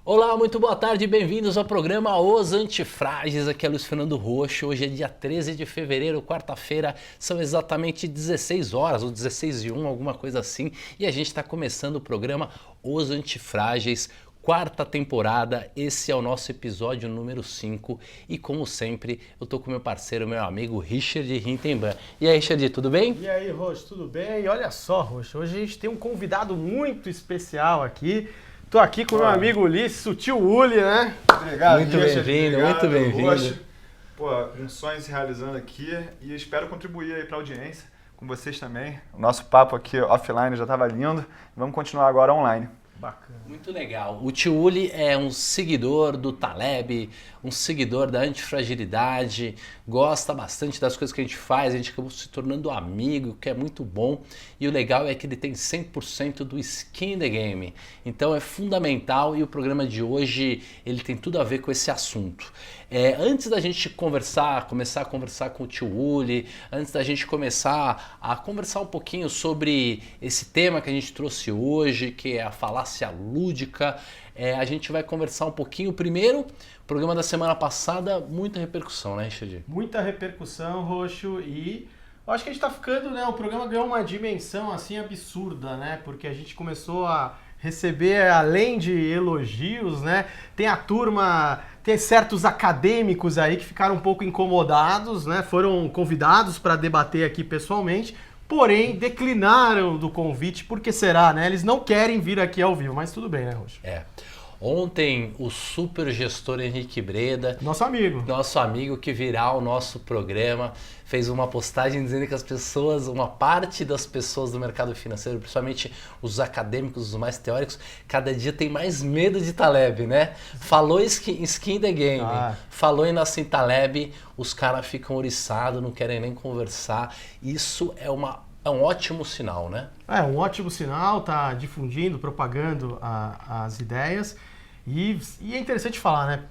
Olá, muito boa tarde, bem-vindos ao programa Os Antifrágeis, aqui é Luiz Fernando Roxo. Hoje é dia 13 de fevereiro, quarta-feira, são exatamente 16 horas, ou 16h01, alguma coisa assim, e a gente está começando o programa Os Antifrágeis, quarta temporada. Esse é o nosso episódio número 5 e, como sempre, eu tô com meu parceiro, meu amigo Richard Rintenban. E aí, Richard, tudo bem? E aí, Roxo, tudo bem? E olha só, Roxo, hoje a gente tem um convidado muito especial aqui. Tô aqui com o meu amigo Ulisses, o tio Uli, né? Obrigado, muito bem-vindo, muito bem-vindo. Pô, um sonho se realizando aqui e espero contribuir aí para a audiência, com vocês também. O nosso papo aqui offline já estava lindo, vamos continuar agora online. Bacana. Muito legal. O tio Uli é um seguidor do Taleb, um seguidor da antifragilidade, gosta bastante das coisas que a gente faz, a gente acabou se tornando amigo, que é muito bom. E o legal é que ele tem 100% do skin in the game. Então é fundamental e o programa de hoje ele tem tudo a ver com esse assunto. Antes da gente começar a conversar com o tio Uli, antes da gente começar a conversar um pouquinho sobre esse tema que a gente trouxe hoje, que é a falácia lúdica, a gente vai conversar um pouquinho. Primeiro, programa da semana passada, muita repercussão, né, Richard? Muita repercussão, Roxo, e eu acho que a gente tá ficando, né, o programa ganhou uma dimensão assim absurda, né, porque a gente começou a receber, além de elogios, né, tem a turma, tem certos acadêmicos aí que ficaram um pouco incomodados, né, foram convidados para debater aqui pessoalmente, porém declinaram do convite. Por que será, né? Eles não querem vir aqui ao vivo, mas tudo bem, né, Roxo? Ontem o super gestor Henrique Breda, nosso amigo que virá o nosso programa, fez uma postagem dizendo que as pessoas, uma parte das pessoas do mercado financeiro, principalmente os acadêmicos, os mais teóricos, cada dia tem mais medo de Taleb, né? Falou skin the game, falou em Nassim Taleb, os caras ficam oriçados, não querem nem conversar. Isso é um ótimo sinal, né? É um ótimo sinal, tá difundindo, propagando as ideias. E é interessante falar, né?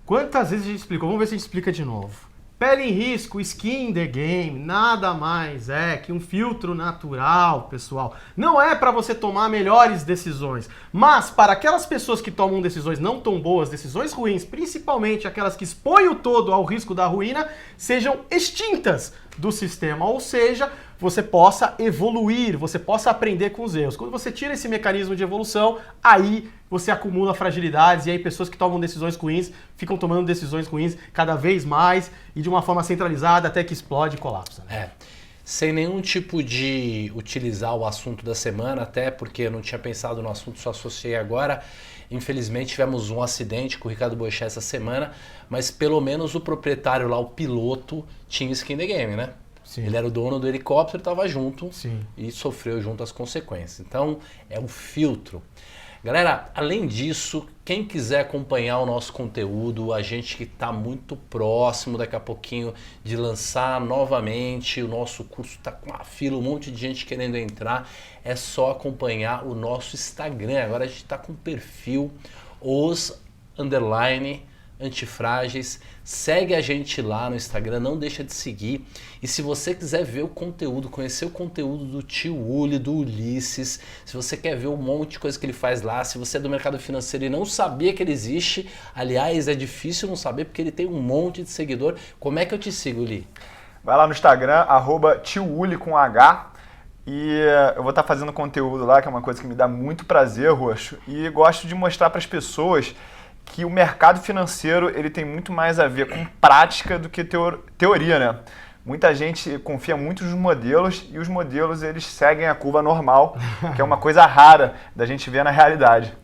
Quantas vezes a gente explicou? Vamos ver se a gente explica de novo. Pele em risco, skin in the game, nada mais é que um filtro natural, pessoal. Não é para você tomar melhores decisões, mas para aquelas pessoas que tomam decisões não tão boas, decisões ruins, principalmente aquelas que expõem o todo ao risco da ruína, sejam extintas do sistema, ou seja, você possa evoluir, você possa aprender com os erros. Quando você tira esse mecanismo de evolução, aí você acumula fragilidades e aí pessoas que tomam decisões ruins ficam tomando decisões ruins cada vez mais e de uma forma centralizada até que explode e colapsa. Né? Sem nenhum tipo de utilizar o assunto da semana, até porque eu não tinha pensado no assunto, só associei agora. Infelizmente tivemos um acidente com o Ricardo Boechat essa semana, mas pelo menos o proprietário lá, o piloto, tinha skin in the game, né? Sim. Ele era o dono do helicóptero, estava junto. Sim. E sofreu junto as consequências. Então é um filtro. Galera, além disso, quem quiser acompanhar o nosso conteúdo, a gente que está muito próximo daqui a pouquinho de lançar novamente, o nosso curso está com uma fila, um monte de gente querendo entrar, é só acompanhar o nosso Instagram. Agora a gente está com o perfil os_antifrágeis, segue a gente lá no Instagram, não deixa de seguir. E se você quiser ver o conteúdo, conhecer o conteúdo do tio Uli, do Ulisses, se você quer ver um monte de coisa que ele faz lá, se você é do mercado financeiro e não sabia que ele existe, aliás, é difícil não saber porque ele tem um monte de seguidor. Como é que eu te sigo, Uli? Vai lá no Instagram, @tiouli com H, e eu vou estar fazendo conteúdo lá, que é uma coisa que me dá muito prazer, Roxo, e gosto de mostrar para as pessoas que o mercado financeiro ele tem muito mais a ver com prática do que teoria, né? Muita gente confia muito nos modelos e os modelos eles seguem a curva normal, que é uma coisa rara da gente ver na realidade.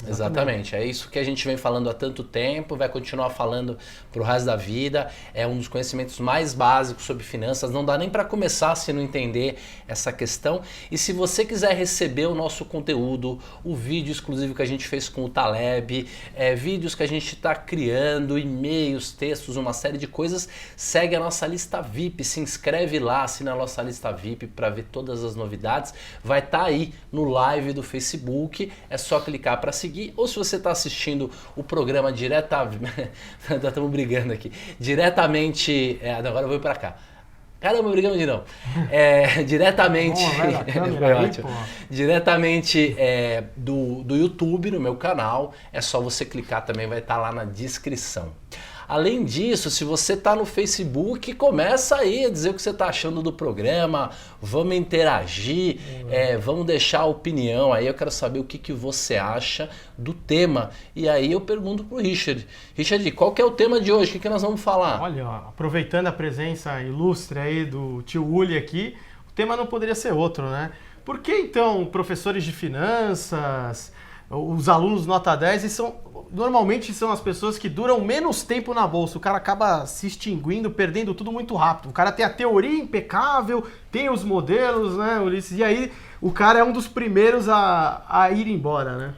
Exatamente, é isso que a gente vem falando há tanto tempo, vai continuar falando pro resto da vida, é um dos conhecimentos mais básicos sobre finanças, não dá nem para começar se não entender essa questão. E se você quiser receber o nosso conteúdo, o vídeo exclusivo que a gente fez com o Taleb, vídeos que a gente está criando, e-mails, textos, uma série de coisas, segue a nossa lista VIP, se inscreve lá, assina a nossa lista VIP para ver todas as novidades, vai estar aí no live do Facebook, é só clicar para seguir. Ou se você está assistindo o programa diretamente, estamos brigando aqui, diretamente, agora eu vou para cá, Caramba, brigamos de não. Diretamente. Foi ótimo. Diretamente do YouTube, no meu canal. É só você clicar também, vai estar lá na descrição. Além disso, se você está no Facebook, começa aí a dizer o que você está achando do programa, vamos interagir, vamos deixar a opinião aí, eu quero saber o que você acha do tema. E aí eu pergunto pro Richard. Richard, qual que é o tema de hoje? O que nós vamos falar? Olha, aproveitando a presença ilustre aí do tio Uli aqui, o tema não poderia ser outro, né? Por que então professores de finanças, os alunos nota 10 normalmente são as pessoas que duram menos tempo na bolsa? O cara acaba se extinguindo, perdendo tudo muito rápido. O cara tem a teoria impecável, tem os modelos, né, Ulisses? E aí o cara é um dos primeiros a ir embora, né?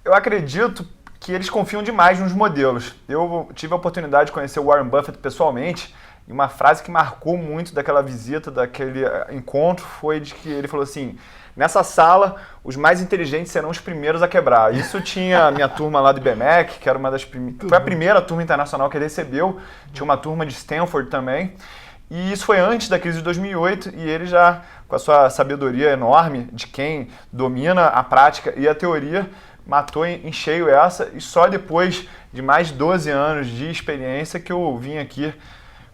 Eu acredito que eles confiam demais nos modelos. Eu tive a oportunidade de conhecer o Warren Buffett pessoalmente, e uma frase que marcou muito daquela visita, daquele encontro, foi de que ele falou assim: nessa sala, os mais inteligentes serão os primeiros a quebrar. Isso tinha a minha turma lá do IBMEC, que era uma das primeiras. Foi a primeira turma internacional que ele recebeu. Tinha uma turma de Stanford também. E isso foi antes da crise de 2008, e ele já, com a sua sabedoria enorme de quem domina a prática e a teoria, matou em cheio essa. E só depois de mais de 12 anos de experiência que eu vim aqui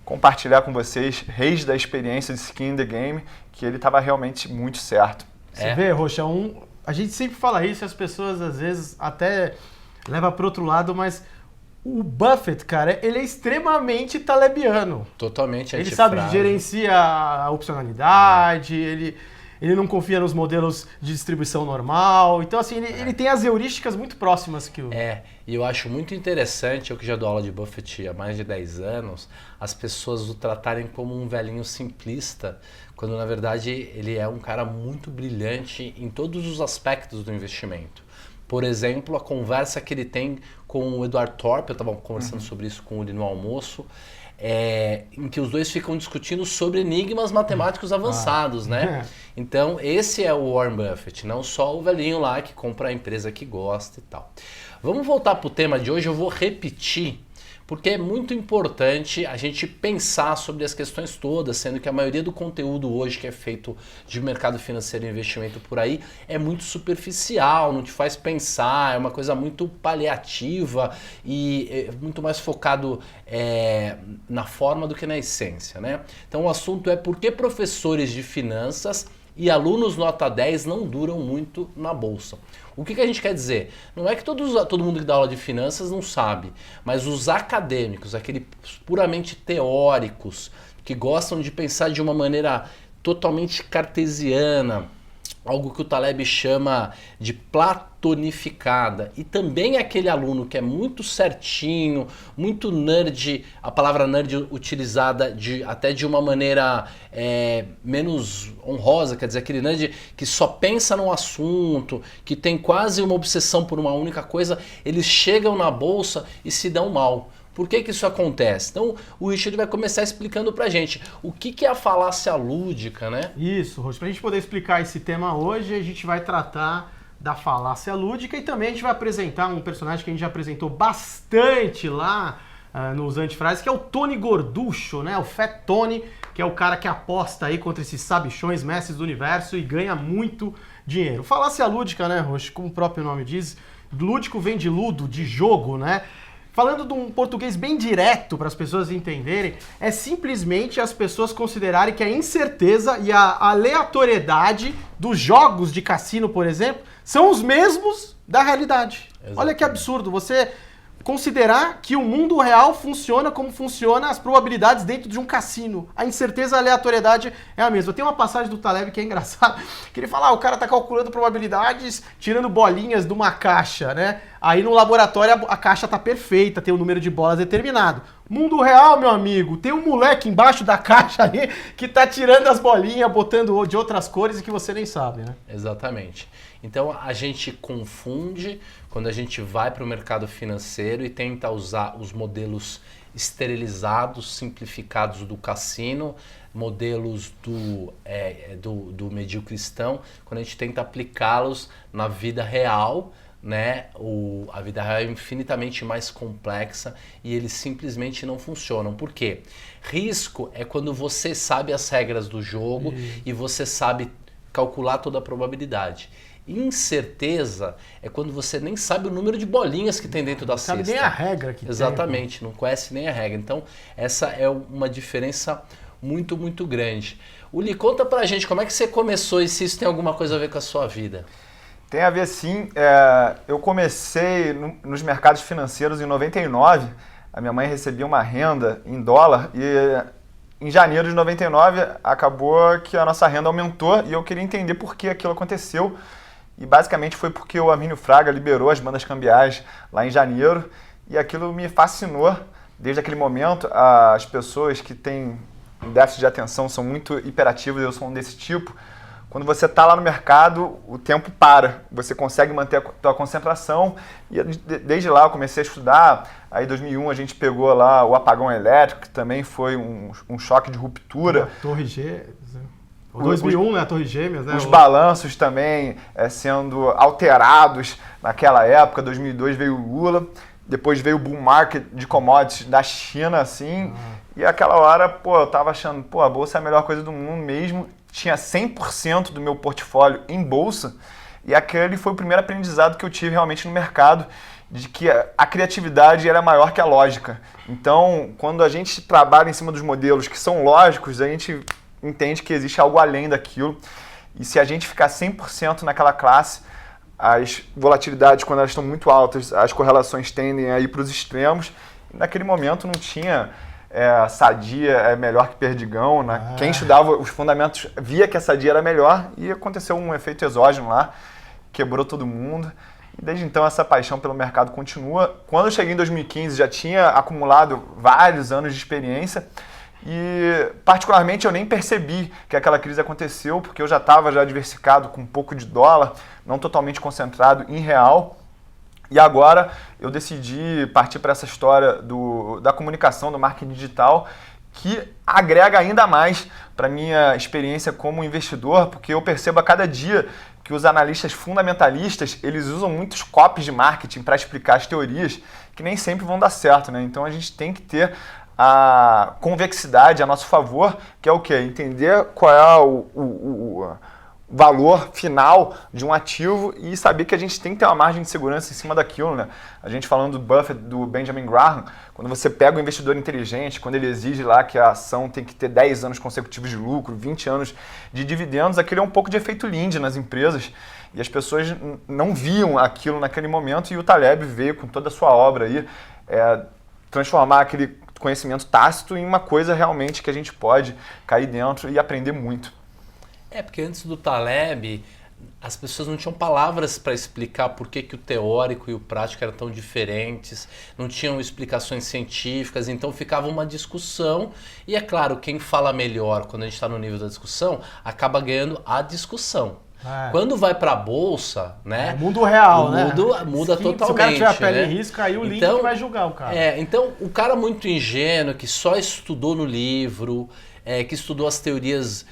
compartilhar com vocês, reis da experiência de Skin in the Game, que ele estava realmente muito certo. Você vê, Rocha, a gente sempre fala isso e as pessoas às vezes até levam para outro lado, mas o Buffett, cara, ele é extremamente talebiano. Totalmente Ele sabe, gerencia a opcionalidade, ele não confia nos modelos de distribuição normal. Então, assim, ele tem as heurísticas muito próximas que o... E eu acho muito interessante, eu que já dou aula de Buffett há mais de 10 anos, as pessoas o tratarem como um velhinho simplista, quando na verdade ele é um cara muito brilhante em todos os aspectos do investimento. Por exemplo, a conversa que ele tem com o Edward Thorpe, eu estava conversando sobre isso com ele no almoço, em que os dois ficam discutindo sobre enigmas matemáticos avançados, né? Então, esse é o Warren Buffett, não só o velhinho lá que compra a empresa que gosta e tal. Vamos voltar para o tema de hoje, eu vou repetir, porque é muito importante a gente pensar sobre as questões todas, sendo que a maioria do conteúdo hoje que é feito de mercado financeiro e investimento por aí é muito superficial, não te faz pensar, é uma coisa muito paliativa e é muito mais focado na forma do que na essência, né? Então o assunto é por que professores de finanças e alunos nota 10 não duram muito na bolsa. O que a gente quer dizer? Não é que todo mundo que dá aula de finanças não sabe, mas os acadêmicos, aqueles puramente teóricos, que gostam de pensar de uma maneira totalmente cartesiana, algo que o Taleb chama de platonificada, e também aquele aluno que é muito certinho, muito nerd, a palavra nerd utilizada até de uma maneira menos honrosa, quer dizer, aquele nerd que só pensa num assunto, que tem quase uma obsessão por uma única coisa, eles chegam na bolsa e se dão mal. Por que isso acontece? Então, o Richard vai começar explicando pra gente o que é a falácia lúdica, né? Isso, Rocha. Pra gente poder explicar esse tema hoje, a gente vai tratar da falácia lúdica e também a gente vai apresentar um personagem que a gente já apresentou bastante lá nos Antifrases, que é o Tony Gorducho, né? O Fat Tony, que é o cara que aposta aí contra esses sabichões, mestres do universo e ganha muito dinheiro. Falácia lúdica, né, Rocha? Como o próprio nome diz, lúdico vem de ludo, de jogo, né? Falando de um português bem direto para as pessoas entenderem, é simplesmente as pessoas considerarem que a incerteza e a aleatoriedade dos jogos de cassino, por exemplo, são os mesmos da realidade. Exatamente. Olha que absurdo você considerar que o mundo real funciona como funciona as probabilidades dentro de um cassino. A incerteza e a aleatoriedade é a mesma. Tem uma passagem do Taleb que é engraçada, que ele fala, o cara tá calculando probabilidades tirando bolinhas de uma caixa, né? Aí no laboratório a caixa tá perfeita, tem o número de bolas determinado. Mundo real, meu amigo, tem um moleque embaixo da caixa ali que tá tirando as bolinhas, botando de outras cores e que você nem sabe, né? Exatamente. Então a gente confunde quando a gente vai para o mercado financeiro e tenta usar os modelos esterilizados, simplificados do cassino, modelos do mediocristão, quando a gente tenta aplicá-los na vida real, né, a vida real é infinitamente mais complexa e eles simplesmente não funcionam. Por quê? Risco é quando você sabe as regras do jogo e você sabe calcular toda a probabilidade. Incerteza é quando você nem sabe o número de bolinhas que tem dentro da cesta. Não sabe nem a regra que Exatamente, não conhece nem a regra. Então, essa é uma diferença muito, muito grande. Uli, conta pra gente como é que você começou e se isso tem alguma coisa a ver com a sua vida. Tem a ver sim. Eu comecei nos mercados financeiros em 99. A minha mãe recebia uma renda em dólar e em janeiro de 99 acabou que a nossa renda aumentou e eu queria entender por que aquilo aconteceu. E basicamente foi porque o Armínio Fraga liberou as bandas cambiais lá em janeiro e aquilo me fascinou. Desde aquele momento, as pessoas que têm déficit de atenção são muito hiperativas, eu sou um desse tipo. Quando você está lá no mercado, o tempo para, você consegue manter a tua concentração e desde lá eu comecei a estudar. Aí em 2001 a gente pegou lá o apagão elétrico, que também foi um choque de ruptura. A Torre G... 2001, né? A Torre Gêmeas, né? Os balanços também sendo alterados naquela época. 2002 veio o Lula, depois veio o bull market de commodities da China, assim. E aquela hora, eu tava achando, a bolsa é a melhor coisa do mundo mesmo. Tinha 100% do meu portfólio em bolsa. E aquele foi o primeiro aprendizado que eu tive realmente no mercado, de que a criatividade era maior que a lógica. Então, quando a gente trabalha em cima dos modelos que são lógicos, a gente entende que existe algo além daquilo. E se a gente ficar 100% naquela classe, as volatilidades, quando elas estão muito altas, as correlações tendem a ir para os extremos. E naquele momento não tinha Sadia é melhor que Perdigão. Né? Quem estudava os fundamentos via que a Sadia era melhor e aconteceu um efeito exógeno lá, quebrou todo mundo. E desde então essa paixão pelo mercado continua. Quando eu cheguei em 2015 já tinha acumulado vários anos de experiência. E particularmente eu nem percebi que aquela crise aconteceu, porque eu já estava diversificado com um pouco de dólar, não totalmente concentrado em real. E agora eu decidi partir para essa história da comunicação, do marketing digital, que agrega ainda mais para a minha experiência como investidor, porque eu percebo a cada dia que os analistas fundamentalistas, eles usam muitos copies de marketing para explicar as teorias, que nem sempre vão dar certo, né? Então a gente tem que ter a convexidade a nosso favor, que é o quê? Entender qual é o valor final de um ativo e saber que a gente tem que ter uma margem de segurança em cima daquilo, né? A gente falando do Buffett, do Benjamin Graham, quando você pega o investidor inteligente, quando ele exige lá que a ação tem que ter 10 anos consecutivos de lucro, 20 anos de dividendos, aquilo é um pouco de efeito Linde nas empresas e as pessoas não viam aquilo naquele momento e o Taleb veio com toda a sua obra aí, transformar aquele conhecimento tácito em uma coisa realmente que a gente pode cair dentro e aprender muito. Porque antes do Taleb, as pessoas não tinham palavras para explicar por que o teórico e o prático eram tão diferentes, não tinham explicações científicas, então ficava uma discussão e é claro, quem fala melhor quando a gente está no nível da discussão, acaba ganhando a discussão. Quando vai para a bolsa, né? Mundo real, né? Muda totalmente. Se o cara tiver a pele em risco, aí o link que vai julgar o cara. Então, o cara muito ingênuo, que só estudou no livro, que estudou as teorias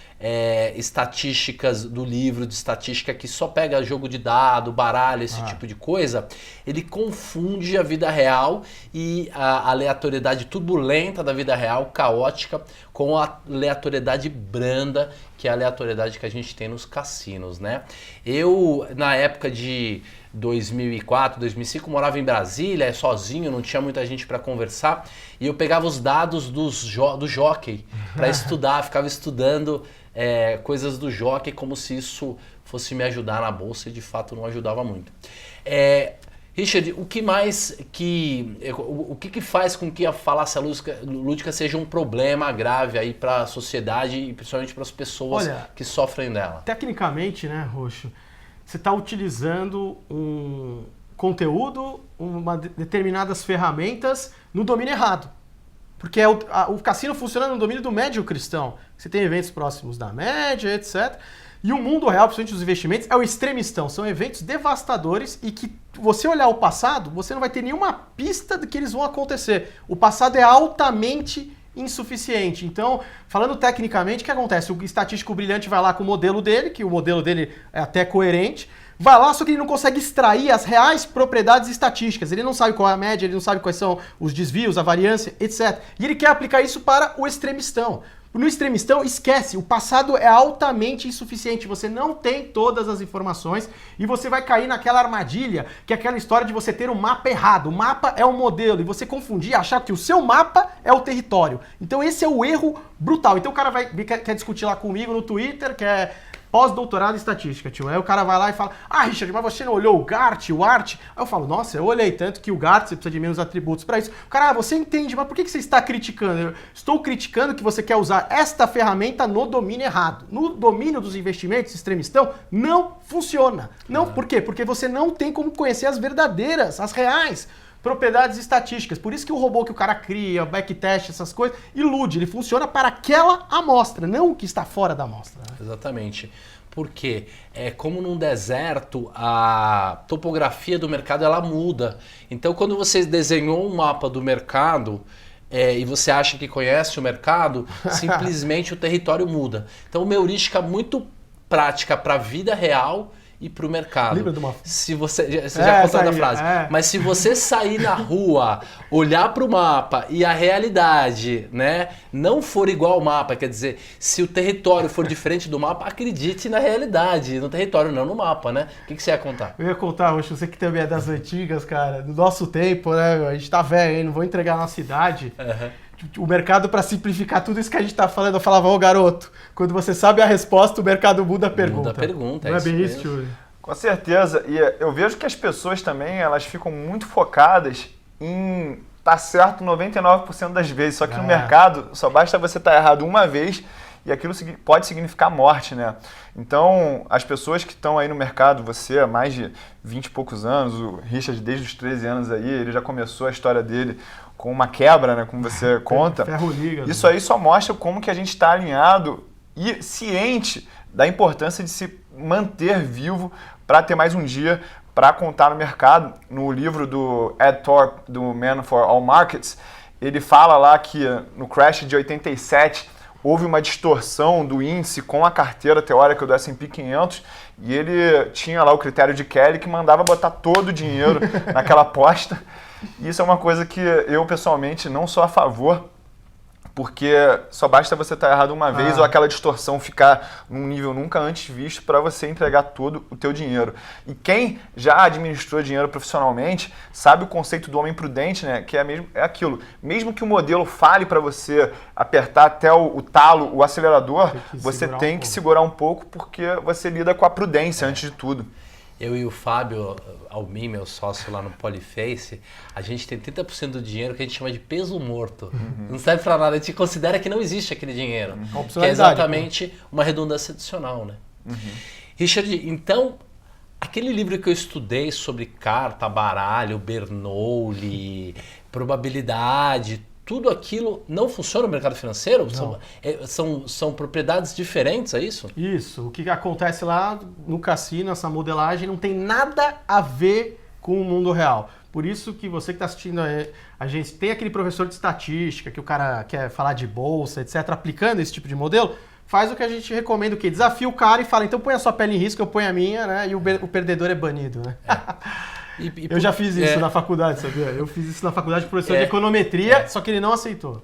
estatísticas do livro de estatística, que só pega jogo de dado, baralho, esse tipo de coisa, ele confunde a vida real e a aleatoriedade turbulenta da vida real, caótica, com a aleatoriedade branda, que é a aleatoriedade que a gente tem nos cassinos, né? Eu, na época de 2004, 2005, morava em Brasília, sozinho, não tinha muita gente para conversar, e eu pegava os dados do jockey para estudar, ficava estudando coisas do jockey como se isso fosse me ajudar na bolsa e de fato não ajudava muito. Richard, o que mais o que faz com que a falácia lúdica seja um problema grave aí para a sociedade e principalmente para as pessoas que sofrem dela? Tecnicamente, né, Roxo, você está utilizando um conteúdo, determinadas ferramentas no domínio errado. Porque o cassino funciona no domínio do médio cristão. Você tem eventos próximos da média, etc. E o mundo real, principalmente os investimentos, é o extremistão. São eventos devastadores e que você olhar o passado, você não vai ter nenhuma pista de que eles vão acontecer. O passado é altamente insuficiente. Então, falando tecnicamente, o que acontece? O estatístico brilhante vai lá com o modelo dele, que o modelo dele é até coerente, vai lá, só que ele não consegue extrair as reais propriedades estatísticas. Ele não sabe qual é a média, ele não sabe quais são os desvios, a variância, etc. E ele quer aplicar isso para o extremistão. No extremistão, esquece, o passado é altamente insuficiente, você não tem todas as informações e você vai cair naquela armadilha, que é aquela história de você ter o mapa errado. O mapa é o modelo e você confundir, achar que o seu mapa é o território. Então esse é o erro brutal. Então o cara quer discutir lá comigo no Twitter, quer pós-doutorado em estatística, tio. Aí o cara vai lá e fala, Richard, mas você não olhou o GART, o ART? Aí eu falo, nossa, eu olhei, tanto que o GART você precisa de menos atributos para isso. O cara, você entende, mas por que você está criticando? Eu estou criticando que você quer usar esta ferramenta no domínio errado. No domínio dos investimentos extremistão, não funciona. Não, por quê? Porque você não tem como conhecer as verdadeiras, as reais propriedades estatísticas. Por isso que o robô que o cara cria, o backtest, essas coisas, ilude. Ele funciona para aquela amostra, não o que está fora da amostra. Né? Exatamente. Porque é como num deserto, a topografia do mercado ela muda. Então, quando você desenhou um mapa do mercado e você acha que conhece o mercado, simplesmente o território muda. Então, uma heurística muito prática para a vida real e para o mercado. Lembra de uma... Se você já contou a frase. Mas se você sair na rua, olhar para o mapa e a realidade, né, não for igual ao mapa, quer dizer, se o território for diferente do mapa, acredite na realidade, no território, não no mapa, né? O que você ia contar? Eu ia contar, Roxo, você que também é das antigas, cara, do nosso tempo, né? A gente tá velho, hein? Não vou entregar a nossa idade. O mercado, para simplificar tudo isso que a gente tá falando, eu falava, ô garoto, quando você sabe a resposta, o mercado muda a pergunta. Muda a pergunta, não é bem isso, Tio? Com certeza. E eu vejo que as pessoas também, elas ficam muito focadas em estar certo 99% das vezes. Só que no mercado, só basta você estar errado uma vez e aquilo pode significar morte, né? Então, as pessoas que estão aí no mercado, você há mais de 20 e poucos anos, o Richard desde os 13 anos aí, ele já começou a história dele com uma quebra, né, como você conta. Ferro liga. Isso aí só mostra como que a gente está alinhado e ciente da importância de se manter vivo para ter mais um dia para contar no mercado. No livro do Ed Thorpe, do Man for All Markets, ele fala lá que no crash de 87 houve uma distorção do índice com a carteira teórica do S&P 500 e ele tinha lá o critério de Kelly que mandava botar todo o dinheiro naquela aposta. Isso é uma coisa que eu, pessoalmente, não sou a favor, porque só basta você estar errado uma vez ou aquela distorção ficar num nível nunca antes visto para você entregar todo o teu dinheiro. E quem já administrou dinheiro profissionalmente sabe o conceito do homem prudente, né? Que é aquilo. Mesmo que o modelo fale para você apertar até o talo, o acelerador, você tem que segurar um pouco porque você lida com a prudência antes de tudo. Eu e o Fábio Almin, meu sócio lá no Polyface, a gente tem 30% do dinheiro que a gente chama de peso morto. Não serve para nada, a gente considera que não existe aquele dinheiro. Que é exatamente uma redundância adicional, né? Richard, então, aquele livro que eu estudei sobre carta, baralho, Bernoulli, probabilidade, tudo aquilo não funciona no mercado financeiro? São propriedades diferentes, é isso? Isso. O que acontece lá no cassino, essa modelagem, não tem nada a ver com o mundo real. Por isso que você que está assistindo a gente, tem aquele professor de estatística, que o cara quer falar de bolsa, etc., aplicando esse tipo de modelo, faz o que a gente recomenda, o quê? Desafia o cara e fala, então põe a sua pele em risco, eu ponho a minha, né? E o perdedor é banido, né? Eu já fiz isso na faculdade, sabia? Eu fiz isso na faculdade de professor de econometria, só que ele não aceitou.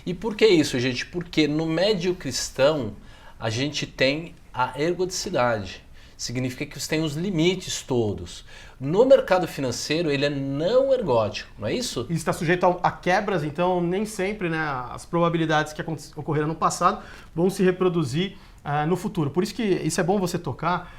E por que isso, gente? Porque no médio cristão a gente tem a ergodicidade. Significa que você tem os limites todos. No mercado financeiro ele é não ergótico, não é isso? E está sujeito a quebras, então nem sempre, né, as probabilidades que ocorreram no passado vão se reproduzir no futuro. Por isso que isso é bom você tocar.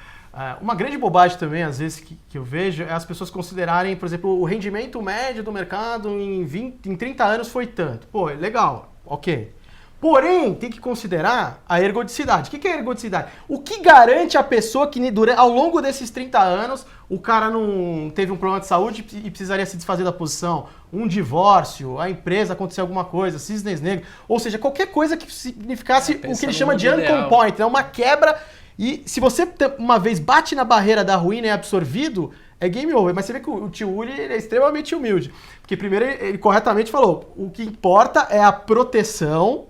Uma grande bobagem também, às vezes, que eu vejo, é as pessoas considerarem, por exemplo, o rendimento médio do mercado em 30 anos foi tanto. Pô, legal, ok. Porém, tem que considerar a ergodicidade. O que é a ergodicidade? O que garante a pessoa que ao longo desses 30 anos o cara não teve um problema de saúde e precisaria se desfazer da posição, um divórcio, a empresa aconteceu alguma coisa, cisnes negros, ou seja, qualquer coisa que significasse o que ele chama de uncommon point, né? Uma quebra. E se você uma vez bate na barreira da ruína e é absorvido, é game over. Mas você vê que o tio Uli é extremamente humilde. Porque primeiro ele corretamente falou, o que importa é a proteção,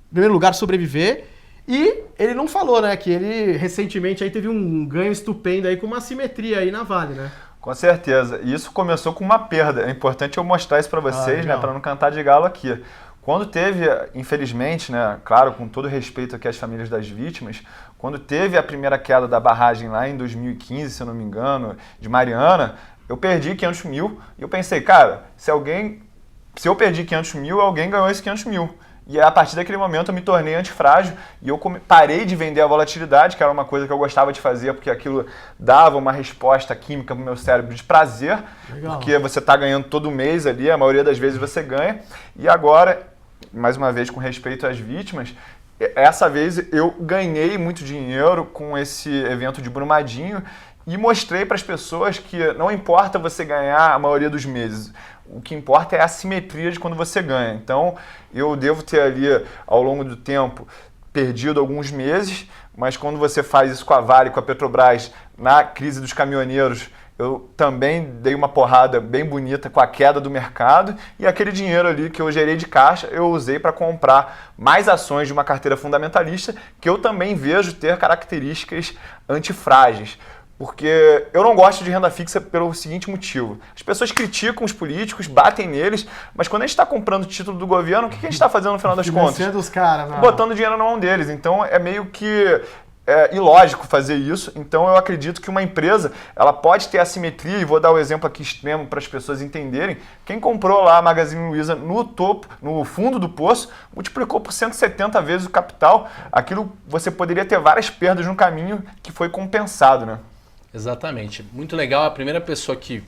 em primeiro lugar sobreviver, E ele não falou, né, que ele recentemente aí teve um ganho estupendo aí com uma assimetria aí na Vale, né? Com certeza. E isso começou com uma perda. É importante eu mostrar isso para vocês, né, para não cantar de galo aqui. Quando teve, infelizmente, né, claro, com todo respeito aqui às famílias das vítimas, quando teve a primeira queda da barragem lá em 2015, se eu não me engano, de Mariana, eu perdi 500 mil e eu pensei, cara, se eu perdi 500 mil, alguém ganhou esses 500 mil. E a partir daquele momento eu me tornei antifrágil e eu parei de vender a volatilidade, que era uma coisa que eu gostava de fazer, porque aquilo dava uma resposta química para o meu cérebro de prazer, porque você está ganhando todo mês ali, a maioria das vezes você ganha. E agora, mais uma vez com respeito às vítimas, essa vez eu ganhei muito dinheiro com esse evento de Brumadinho e mostrei para as pessoas que não importa você ganhar a maioria dos meses, o que importa é a simetria de quando você ganha. Então, eu devo ter ali, ao longo do tempo, perdido alguns meses, mas quando você faz isso com a Vale, com a Petrobras, na crise dos caminhoneiros, eu também dei uma porrada bem bonita com a queda do mercado e aquele dinheiro ali que eu gerei de caixa, eu usei para comprar mais ações de uma carteira fundamentalista que eu também vejo ter características antifrágeis. Porque eu não gosto de renda fixa pelo seguinte motivo. As pessoas criticam os políticos, batem neles, mas quando a gente está comprando título do governo, o que a gente está fazendo no final das contas? Os caras, não. Botando dinheiro na mão deles. Então é meio que ilógico fazer isso. Então eu acredito que uma empresa ela pode ter assimetria, e vou dar o exemplo aqui extremo para as pessoas entenderem. Quem comprou lá a Magazine Luiza no topo, no fundo do poço, multiplicou por 170 vezes o capital. Aquilo você poderia ter várias perdas no caminho que foi compensado, né? Exatamente. Muito legal. A primeira pessoa que...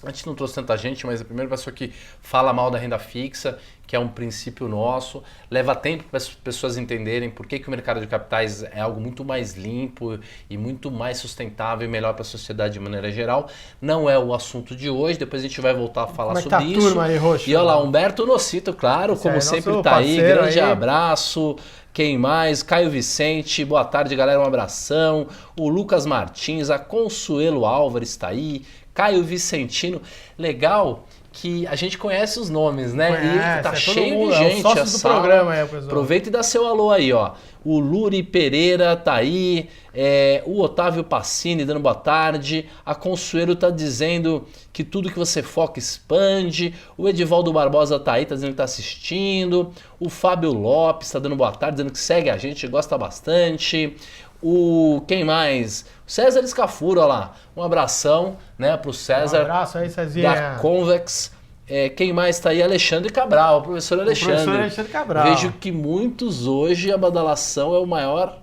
A gente não trouxe tanta gente, mas a primeira pessoa que fala mal da renda fixa, que é um princípio nosso, leva tempo para as pessoas entenderem por que o mercado de capitais é algo muito mais limpo e muito mais sustentável e melhor para a sociedade de maneira geral. Não é o assunto de hoje, depois a gente vai voltar a falar sobre isso. Turma aí, Roxo? E olha lá, Humberto Nocito, claro, como sempre está aí. Grande abraço. Quem mais? Caio Vicente, boa tarde, galera, um abração. O Lucas Martins, a Consuelo Álvares está aí. Caio Vicentino, legal que a gente conhece os nomes, né? E tá cheio de gente. É o sócio do programa aí, pessoal. Aproveita e dá seu alô aí, ó. O Luri Pereira tá aí, o Otávio Passini dando boa tarde, a Consuelo tá dizendo que tudo que você foca expande, o Edivaldo Barbosa tá aí, tá dizendo que tá assistindo, o Fábio Lopes tá dando boa tarde, dizendo que segue a gente, gosta bastante. Quem mais? O César Scafuro, olha lá. Um abração, né, pro César. Um abraço aí, Cezinha. Da Convex. Quem mais está aí? Alexandre Cabral, o professor Alexandre. O professor Alexandre Cabral. Vejo que muitos hoje a badalação é o maior.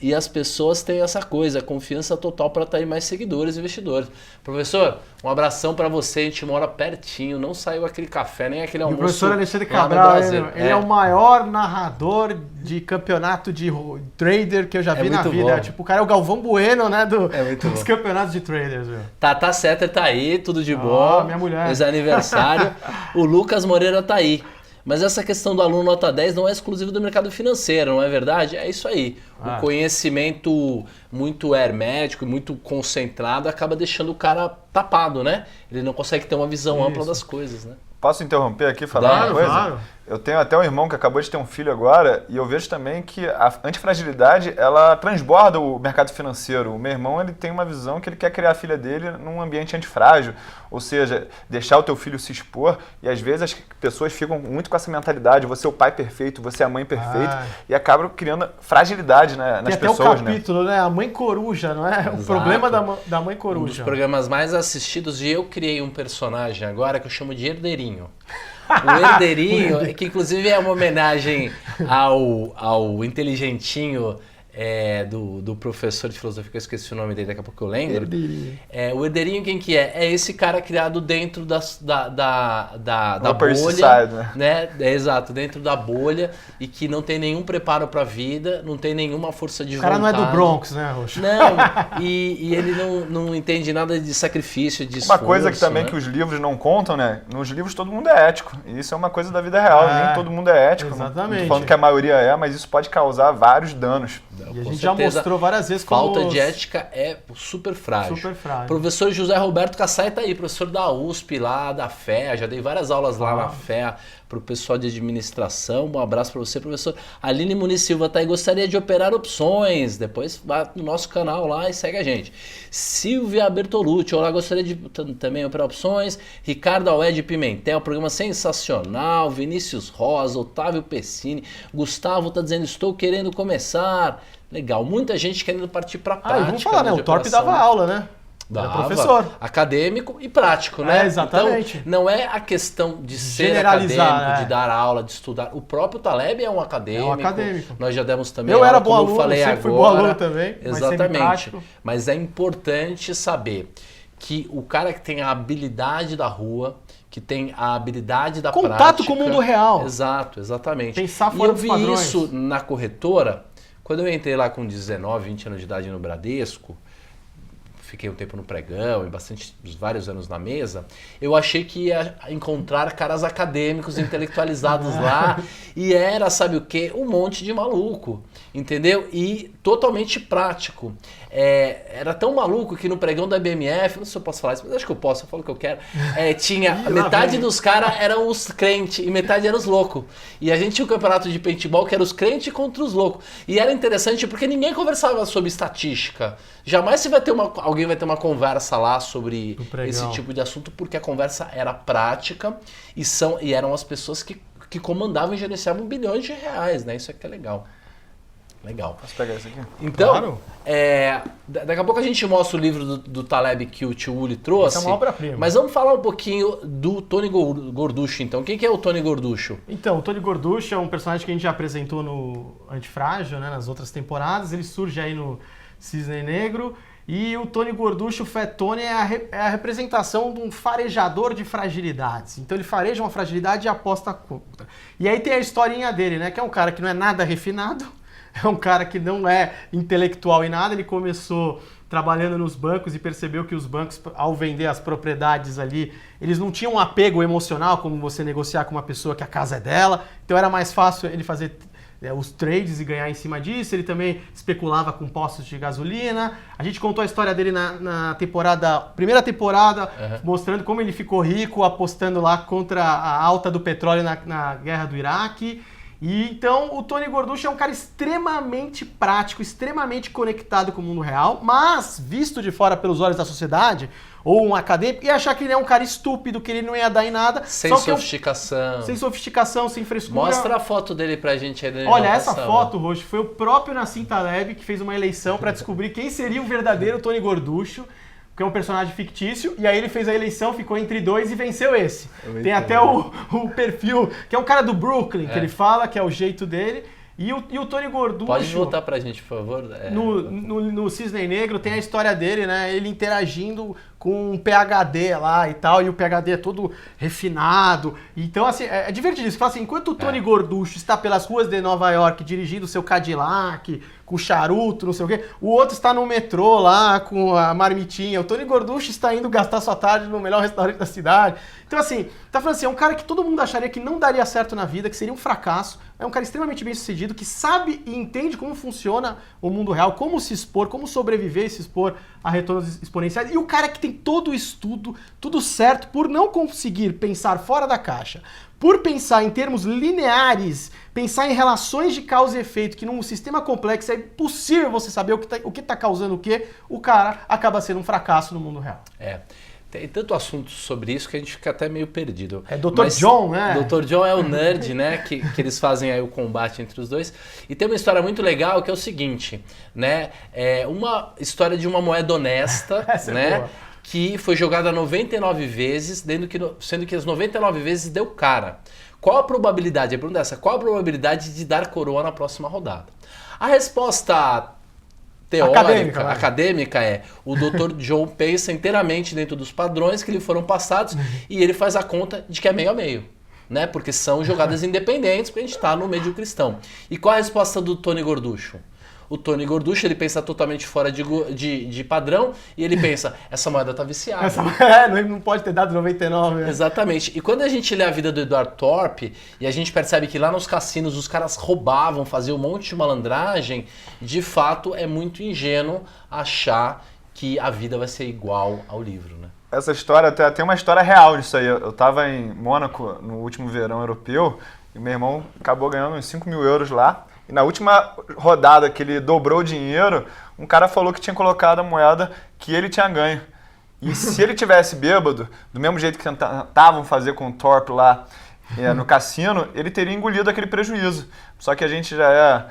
E as pessoas têm essa coisa, confiança total para atrair mais seguidores e investidores. Professor, um abração para você, a gente mora pertinho, não saiu aquele café, nem aquele almoço. E o professor Alexandre Cabral, ele é o maior narrador de campeonato de trader que eu já vi na vida. Bom. Tipo, o cara é o Galvão Bueno, né, dos campeonatos de traders. Viu? Tata Setter tá aí, tudo de bom. Minha mulher. Fez aniversário. O Lucas Moreira tá aí. Mas essa questão do aluno nota 10 não é exclusivo do mercado financeiro, não é verdade? É isso aí. O conhecimento muito hermético e muito concentrado acaba deixando o cara tapado, né? Ele não consegue ter uma visão ampla das coisas, né? Posso interromper aqui e falar uma coisa? Claro. Eu tenho até um irmão que acabou de ter um filho agora e eu vejo também que a antifragilidade, ela transborda o mercado financeiro. O meu irmão, ele tem uma visão que ele quer criar a filha dele num ambiente antifrágil, ou seja, deixar o teu filho se expor, e às vezes as pessoas ficam muito com essa mentalidade, você é o pai perfeito, você é a mãe perfeita, e acabam criando fragilidade, né, nas pessoas. Tem até o capítulo, né? A mãe coruja, não é? Exato. O problema da mãe coruja. Um dos programas mais assistidos, e eu criei um personagem agora que eu chamo de Herdeirinho. O Herdeirinho, que inclusive é uma homenagem ao inteligentinho do professor de filosofia, que eu esqueci o nome dele, daqui a pouco eu lembro. Herdeirinho. O Herdeirinho quem que é? É esse cara criado dentro da bolha, society, né? Exato, dentro da bolha, e que não tem nenhum preparo para a vida, não tem nenhuma força de vontade. O cara não é do Bronx, né, Roxo? Não, e ele não entende nada de sacrifício, de esforço. Uma coisa que também, né, que os livros não contam, né? Nos livros todo mundo é ético. E isso é uma coisa da vida real. Nem todo mundo é ético. Exatamente. Não tô falando que a maioria mas isso pode causar vários danos. E a gente já mostrou várias vezes como... Falta de ética é super frágil. Super frágil. Professor José Roberto Kassai tá aí, professor da USP lá, da FEA, já dei várias aulas lá na FEA para o pessoal de administração. Um abraço para você, professor. Aline Muniz Silva tá aí, gostaria de operar opções. Depois vai no nosso canal lá e segue a gente. Silvia Bertolucci, olá, gostaria de também operar opções. Ricardo Aled Pimentel, programa sensacional. Vinícius Rosa, Otávio Pessini, Gustavo tá dizendo, estou querendo começar. Legal, muita gente querendo partir para prática. E vamos falar, né? O Torp dava aula, né? Era professor. Acadêmico e prático, né? Exatamente. Então, não é a questão de ser acadêmico, de dar aula, de estudar. O próprio Taleb é um acadêmico. É um acadêmico. Nós já demos também Eu aula, era bom como aluno, eu falei sempre agora. fui bom aluno também, Exatamente. Mas é importante saber que o cara que tem a habilidade da rua, que tem a habilidade da prática... Contato com o mundo real. Exato, exatamente. Pensar fora dos padrões. E eu vi isso na corretora, quando eu entrei lá com 19, 20 anos de idade no Bradesco, fiquei um tempo no pregão e vários anos na mesa, eu achei que ia encontrar caras acadêmicos intelectualizados lá e era, sabe o quê? Um monte de maluco, entendeu? E totalmente prático. Era tão maluco que no pregão da BMF, não sei se eu posso falar isso, mas acho que eu posso, eu falo o que eu quero, tinha metade dos caras eram os crentes e metade eram os loucos. E a gente tinha um campeonato de paintball que era os crentes contra os loucos. E era interessante porque ninguém conversava sobre estatística. Jamais você vai ter alguém vai ter uma conversa lá sobre esse tipo de assunto, porque a conversa era prática e eram as pessoas que comandavam e gerenciavam bilhões de reais, né? Isso aqui é legal. Legal. Posso pegar isso aqui? Então, claro. Daqui a pouco a gente mostra o livro do Taleb que o tio Uli trouxe. Essa é uma obra-prima. Mas vamos falar um pouquinho do Tony Gorducho, então. Quem que é o Tony Gorducho? Então, o Tony Gorducho é um personagem que a gente já apresentou no Antifrágil, né, nas outras temporadas. Ele surge aí no Cisne Negro. E o Tony Gorducho, o Fat Tony, é a representação de um farejador de fragilidades. Então ele fareja uma fragilidade e aposta contra. E aí tem a historinha dele, né? Que é um cara que não é nada refinado, é um cara que não é intelectual em nada. Ele começou trabalhando nos bancos e percebeu que os bancos, ao vender as propriedades ali, eles não tinham um apego emocional, como você negociar com uma pessoa que a casa é dela. Então era mais fácil ele fazer os trades e ganhar em cima disso. Ele também especulava com postos de gasolina. A gente contou a história dele na primeira temporada, mostrando como ele ficou rico apostando lá contra a alta do petróleo na guerra do Iraque. E então o Tony Gorducho é um cara extremamente prático, extremamente conectado com o mundo real, mas visto de fora pelos olhos da sociedade, ou um acadêmico, e achar que ele é um cara estúpido, que ele não ia dar em nada. Sem sofisticação. Sem sofisticação, sem frescura. Mostra a foto dele pra gente aí. Olha, essa foto, Roxo, foi o próprio Nassim Taleb que fez uma eleição para descobrir quem seria o verdadeiro Tony Gorducho, que é um personagem fictício, e aí ele fez a eleição, ficou entre dois e venceu esse. Tem até o perfil, que é um cara do Brooklyn, que ele fala, que é o jeito dele. E o Tony Gorducho... Pode voltar pra gente, por favor? No Cisne Negro tem a história dele, né? Ele interagindo com um PhD lá e tal, e o PhD é todo refinado. Então, assim, é divertido. Você fala assim, enquanto o Tony Gorducho está pelas ruas de Nova York dirigindo o seu Cadillac, com charuto, não sei o quê, o outro está no metrô lá com a marmitinha. O Tony Gorducho está indo gastar sua tarde no melhor restaurante da cidade. Então, assim, tá falando assim, é um cara que todo mundo acharia que não daria certo na vida, que seria um fracasso. É um cara extremamente bem sucedido, que sabe e entende como funciona o mundo real, como se expor, como sobreviver e se expor a retornos exponenciais. E o cara que tem todo o estudo, tudo certo, por não conseguir pensar fora da caixa, por pensar em termos lineares, pensar em relações de causa e efeito, que num sistema complexo é impossível você saber o que tá causando o cara acaba sendo um fracasso no mundo real. Tem tanto assunto sobre isso que a gente fica até meio perdido. É Dr. John, né? Dr. John é o nerd, né? Que eles fazem aí o combate entre os dois. E tem uma história muito legal que é o seguinte, né? É uma história de uma moeda honesta, né? Que foi jogada 99 vezes, sendo que as 99 vezes deu cara. Qual a probabilidade? A pergunta é essa: qual a probabilidade de dar coroa na próxima rodada? A resposta teórica, acadêmica é: o Dr. John pensa inteiramente dentro dos padrões que lhe foram passados e ele faz a conta de que é meio a meio, né? Porque são jogadas independentes, porque a gente está no meio de um cristão. E qual a resposta do Tony Gorducho? o Tony Gorducho, ele pensa totalmente fora de padrão e ele pensa, essa moeda tá viciada. Não pode ter dado 99. Né? Exatamente. E quando a gente lê a vida do Edward Thorp e a gente percebe que lá nos cassinos os caras roubavam, faziam um monte de malandragem, de fato é muito ingênuo achar que a vida vai ser igual ao livro, né? Essa história, tem uma história real disso aí. Eu tava em Mônaco no último verão europeu e meu irmão acabou ganhando uns 5 mil euros lá. E na última rodada que ele dobrou o dinheiro, um cara falou que tinha colocado a moeda que ele tinha ganho. E se ele tivesse bêbado, do mesmo jeito que tentavam fazer com o Thorpe lá no cassino, ele teria engolido aquele prejuízo. Só que a gente já é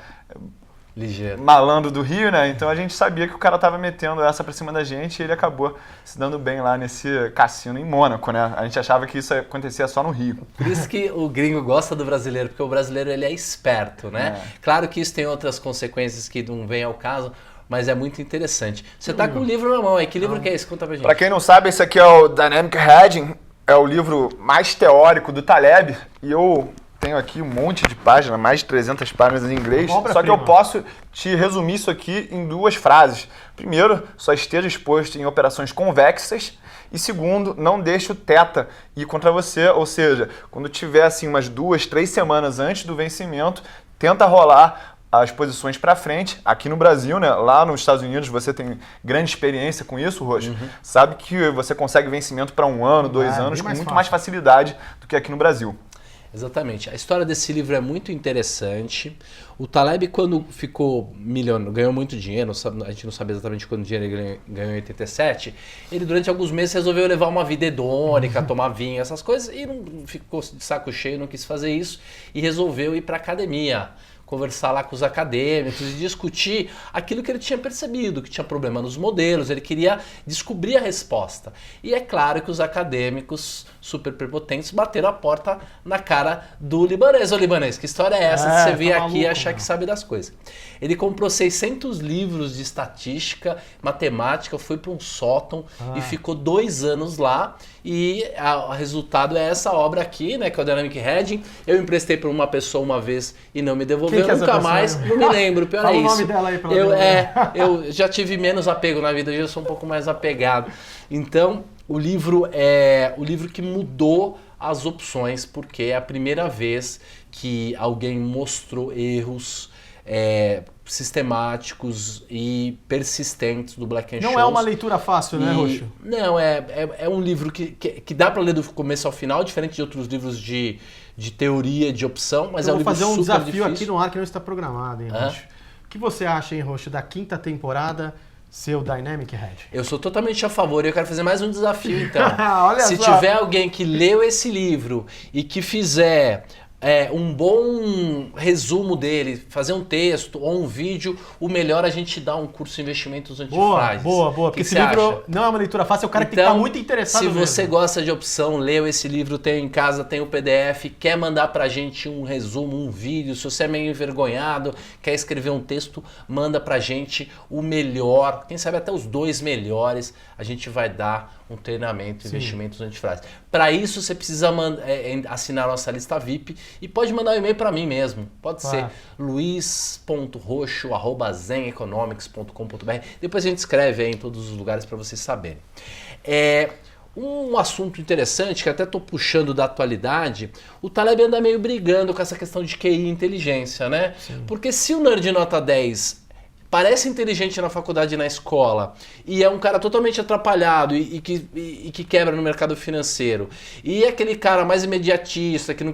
ligeiro, malandro do Rio, né? Então a gente sabia que o cara tava metendo essa pra cima da gente e ele acabou se dando bem lá nesse cassino em Mônaco, né? A gente achava que isso acontecia só no Rio. Por isso que o gringo gosta do brasileiro, porque o brasileiro ele é esperto, né? Claro que isso tem outras consequências que não vem ao caso, mas é muito interessante. Você tá com o livro na mão aí, que livro que é esse? Conta pra gente. Pra quem não sabe, esse aqui é o Dynamic Hedging, é o livro mais teórico do Taleb e eu tenho aqui um monte de páginas, mais de 300 páginas em inglês, só que eu posso te resumir isso aqui em 2 frases. Primeiro, só esteja exposto em operações convexas e segundo, não deixe o teta ir contra você, ou seja, quando tiver assim umas 2, 3 semanas antes do vencimento, tenta rolar as posições para frente. Aqui no Brasil, né, lá nos Estados Unidos você tem grande experiência com isso, Roxo. Sabe que você consegue vencimento para 1 ano, 2 anos com muito mais facilidade do que aqui no Brasil. Exatamente. A história desse livro é muito interessante. O Taleb, quando ficou milionário, ganhou muito dinheiro, a gente não sabe exatamente quando dinheiro ele ganhou em 87, ele durante alguns meses resolveu levar uma vida hedônica, tomar vinho, essas coisas, e não ficou de saco cheio, não quis fazer isso, e resolveu ir para a academia, conversar lá com os acadêmicos e discutir aquilo que ele tinha percebido, que tinha problema nos modelos, ele queria descobrir a resposta. E é claro que os acadêmicos super prepotentes bateram a porta na cara do libanês. Ô libanês, que história é essa de você vir aqui e achar que sabe das coisas? Ele comprou 600 livros de estatística, matemática, foi para um sótão e ficou 2 anos lá. E o resultado é essa obra aqui, né, que é o Dynamic Hedging. Eu emprestei para uma pessoa uma vez e não me devolveu nunca mais. Não me lembro, pior é isso. Fala o nome dela aí pra eu já tive menos apego na vida, hoje eu sou um pouco mais apegado. Então, o livro é o livro que mudou as opções, porque é a primeira vez que alguém mostrou erros sistemáticos e persistentes do Black-Scholes. Não é uma leitura fácil, né, Roxo? Não, é um livro que dá para ler do começo ao final, diferente de outros livros de teoria, de opção, mas eu é um livro super difícil. vou fazer um desafio aqui no ar que não está programado, hein, Roxo? O que você acha, hein, Roxo, da 5ª temporada ser o Dynamic Hedging? Eu sou totalmente a favor e eu quero fazer mais um desafio, então. Se só. tiver alguém que leu esse livro e que fizer um bom resumo dele, fazer um texto ou um vídeo, o melhor a gente dá um curso de investimentos antifrágeis. Boa. Porque esse livro não é uma leitura fácil, é o cara que tem que estar muito interessado se mesmo. você gosta de opção, leu esse livro, tem em casa, tem o PDF, quer mandar pra gente um resumo, um vídeo, se você é meio envergonhado, quer escrever um texto, manda pra gente o melhor, quem sabe até os 2 melhores, a gente vai dar um treinamento, investimentos antifrágeis. Para isso você precisa assinar nossa lista VIP e pode mandar um e-mail para mim mesmo. Pode ser luis.roxo@zeneconomics.com.br. Depois a gente escreve aí em todos os lugares para vocês saberem. Um assunto interessante, que até estou puxando da atualidade, o Taleb anda meio brigando com essa questão de QI e inteligência, né? Sim. Porque se o nerd nota 10 parece inteligente na faculdade e na escola e é um cara totalmente atrapalhado e que quebra no mercado financeiro, e aquele cara mais imediatista, que não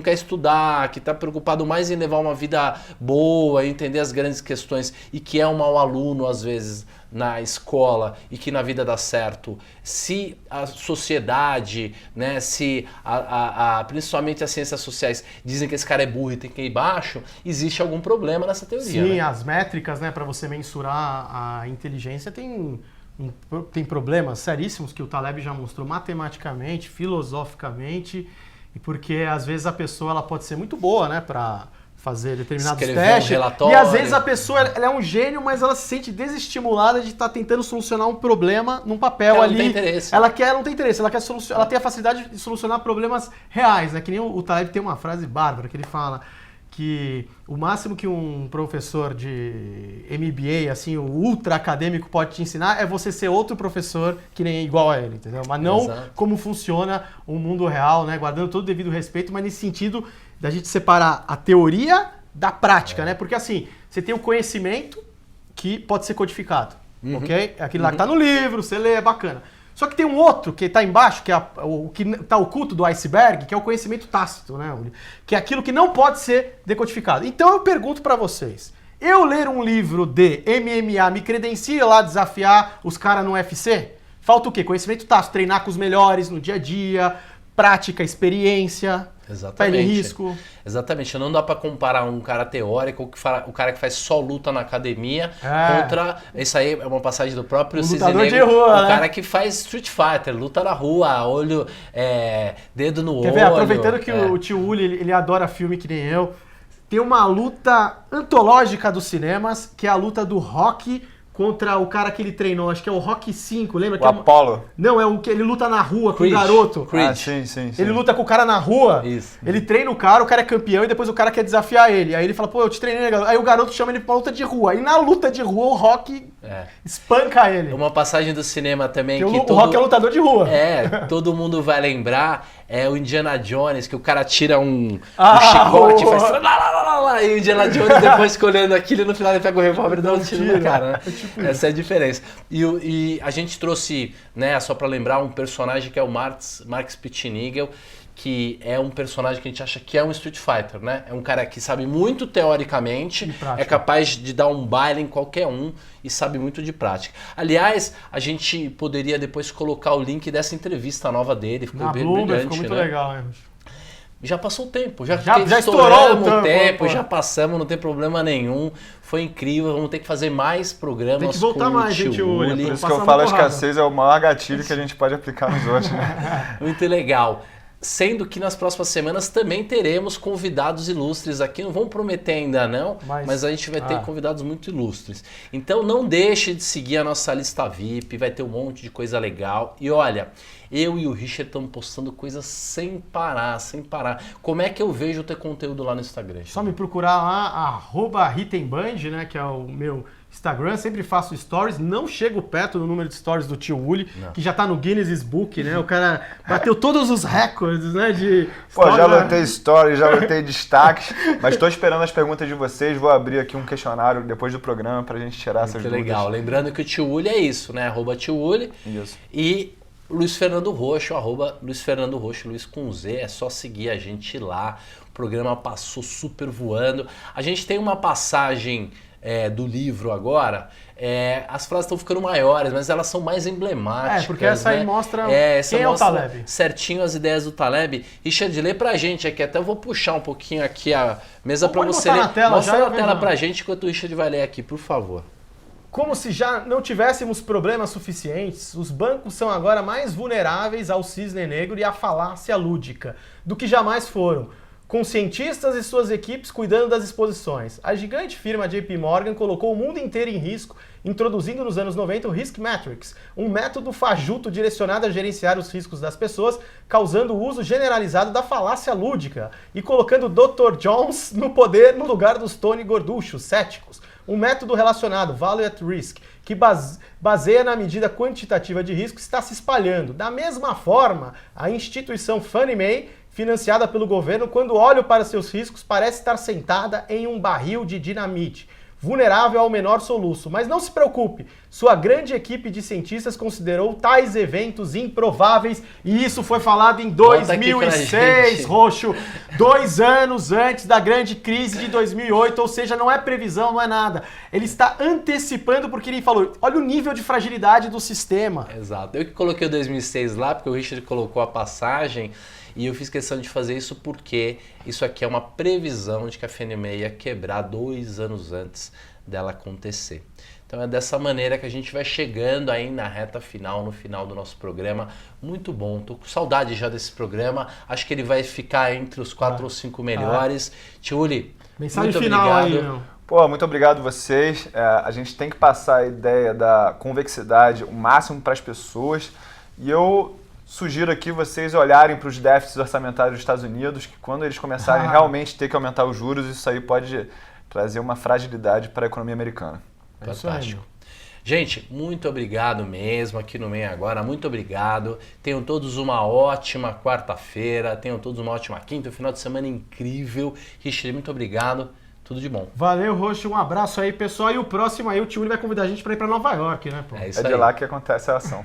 quer estudar, que está preocupado mais em levar uma vida boa, entender as grandes questões e que é um mau aluno às vezes na escola e que na vida dá certo, se a sociedade, né, se principalmente as ciências sociais dizem que esse cara é burro e tem que ir baixo, existe algum problema nessa teoria. Sim, né? As métricas, né, para você mensurar a inteligência tem problemas seríssimos que o Taleb já mostrou matematicamente, filosoficamente, e porque às vezes a pessoa ela pode ser muito boa, né, para fazer determinados testes. E às vezes a pessoa ela é um gênio, mas ela se sente desestimulada de estar tentando solucionar um problema num papel ela ali. Não tem interesse. Ela não tem interesse, ela tem a facilidade de solucionar problemas reais, né? Que nem o Taleb tem uma frase bárbara que ele fala que o máximo que um professor de MBA, assim, o ultra acadêmico pode te ensinar é você ser outro professor que nem igual a ele, entendeu? Mas não como funciona o mundo real, né? Guardando todo o devido respeito, mas nesse sentido da gente separar a teoria da prática, né? Porque assim, você tem o conhecimento que pode ser codificado, ok? Aquilo lá que tá no livro, você lê, é bacana. Só que tem um outro que está embaixo, que é o que está oculto do iceberg, que é o conhecimento tácito, né, Uli? Que é aquilo que não pode ser decodificado. Então eu pergunto para vocês, eu ler um livro de MMA me credencia lá desafiar os caras no UFC? Falta o quê? Conhecimento tácito, treinar com os melhores no dia a dia, prática, experiência, pele em risco. Exatamente, não dá pra comparar um cara teórico, o cara que faz só luta na academia, contra, isso aí é uma passagem do próprio Cisne Negro, o cara que faz Street Fighter, luta na rua, olho, dedo no olho. Quer ver, aproveitando que o tio Uli, ele adora filme que nem eu, tem uma luta antológica dos cinemas, que é a luta do Rocky contra o cara que ele treinou, acho que é o Rocky 5, lembra? O Apollo. Não, é o que ele luta na rua com o garoto. Ah, sim. Ele luta com o cara na rua, Isso. Ele treina o cara é campeão e depois o cara quer desafiar ele. Aí ele fala, pô, eu te treinei, garoto. Aí o garoto chama ele pra luta de rua. E na luta de rua o Rocky espanca ele. Uma passagem do cinema também que o Rocky é lutador de rua. Todo mundo vai lembrar, é o Indiana Jones, que o cara tira um chicote e faz... E o Indiana Jones depois escolhendo aquilo e no final ele pega o revólver e dá um tiro na cara, né? Essa é a diferença. E a gente trouxe, né, só pra lembrar, um personagem que é o Mark Spitznagel, que é um personagem que a gente acha que é um Street Fighter, né? É um cara que sabe muito teoricamente, é capaz de dar um baile em qualquer um e sabe muito de prática. Aliás, a gente poderia depois colocar o link dessa entrevista nova dele, ficou bem brilhante, ficou muito né? legal, né? Já passou o tempo, já estourou o tempo, já passamos, não tem problema nenhum. Foi incrível, vamos ter que fazer mais programas. Tem que voltar mais, gente. Por isso que eu falo, a escassez é o maior gatilho que a gente pode aplicar nos outros, né? Muito legal. Sendo que nas próximas semanas também teremos convidados ilustres aqui. Não vamos prometer ainda não, mas a gente vai ter convidados muito ilustres. Então não deixe de seguir a nossa lista VIP, vai ter um monte de coisa legal. E olha, eu e o Richard estamos postando coisas sem parar. Como é que eu vejo o teu conteúdo lá no Instagram? Só me procurar lá, @Ritemband, né, que é o meu Instagram, sempre faço stories, não chego perto do número de stories do tio Uli, que já tá no Guinness Book, né? O cara bateu todos os recordes, né? Pô, já lotei stories, já lotei destaques, mas tô esperando as perguntas de vocês, vou abrir aqui um questionário depois do programa pra gente tirar essas dúvidas. Legal, lembrando que o tio Uli é isso, né? @tio Uli. Isso. E Luiz Fernando Roxo, @Luiz Fernando Roxo, Luiz com Z, é só seguir a gente lá. O programa passou super voando. A gente tem uma passagem do livro agora, as frases estão ficando maiores, mas elas são mais emblemáticas. Porque essa aí mostra quem é o Taleb. Certinho as ideias do Taleb. Richard, lê pra gente aqui, até eu vou puxar um pouquinho aqui a mesa para você ler. Mostra na tela pra gente enquanto o Richard vai ler aqui, por favor. Como se já não tivéssemos problemas suficientes, os bancos são agora mais vulneráveis ao cisne negro e à falácia lúdica do que jamais foram, com cientistas e suas equipes cuidando das exposições. A gigante firma JP Morgan colocou o mundo inteiro em risco, introduzindo nos anos 90 o Risk Matrix, um método fajuto direcionado a gerenciar os riscos das pessoas, causando o uso generalizado da falácia lúdica e colocando Dr. Jones no poder no lugar dos Tony gorduchos, céticos. Um método relacionado, Value at Risk, que baseia na medida quantitativa de risco, está se espalhando. Da mesma forma, a instituição Fannie Mae, financiada pelo governo, quando olho para seus riscos, parece estar sentada em um barril de dinamite, vulnerável ao menor soluço. Mas não se preocupe, sua grande equipe de cientistas considerou tais eventos improváveis e isso foi falado em 2006, Roxo, 2 anos antes da grande crise de 2008, ou seja, não é previsão, não é nada. Ele está antecipando porque ele falou, olha o nível de fragilidade do sistema. Exato, eu que coloquei o 2006 lá, porque o Richard colocou a passagem. E eu fiz questão de fazer isso porque isso aqui é uma previsão de que a Fannie Mae ia quebrar 2 anos antes dela acontecer. Então é dessa maneira que a gente vai chegando aí na reta final, no final do nosso programa. Muito bom, tô com saudade já desse programa. Acho que ele vai ficar entre os 4 ou 5 melhores. Tio Uli, mensagem muito final obrigado. Aí, meu. Pô, muito obrigado a vocês. A gente tem que passar a ideia da convexidade o máximo para as pessoas. E eu sugiro aqui vocês olharem para os déficits orçamentários dos Estados Unidos, que quando eles começarem realmente a ter que aumentar os juros, isso aí pode trazer uma fragilidade para a economia americana. Fantástico. Gente, muito obrigado mesmo aqui no Meio Agora, muito obrigado. Tenham todos uma ótima quarta-feira, tenham todos uma ótima quinta, um final de semana incrível. Richard, muito obrigado, tudo de bom. Valeu, Roxo, um abraço aí, pessoal. E o próximo aí, o Tio vai convidar a gente para ir para Nova York, né, pô? É isso É de aí. lá que acontece a ação.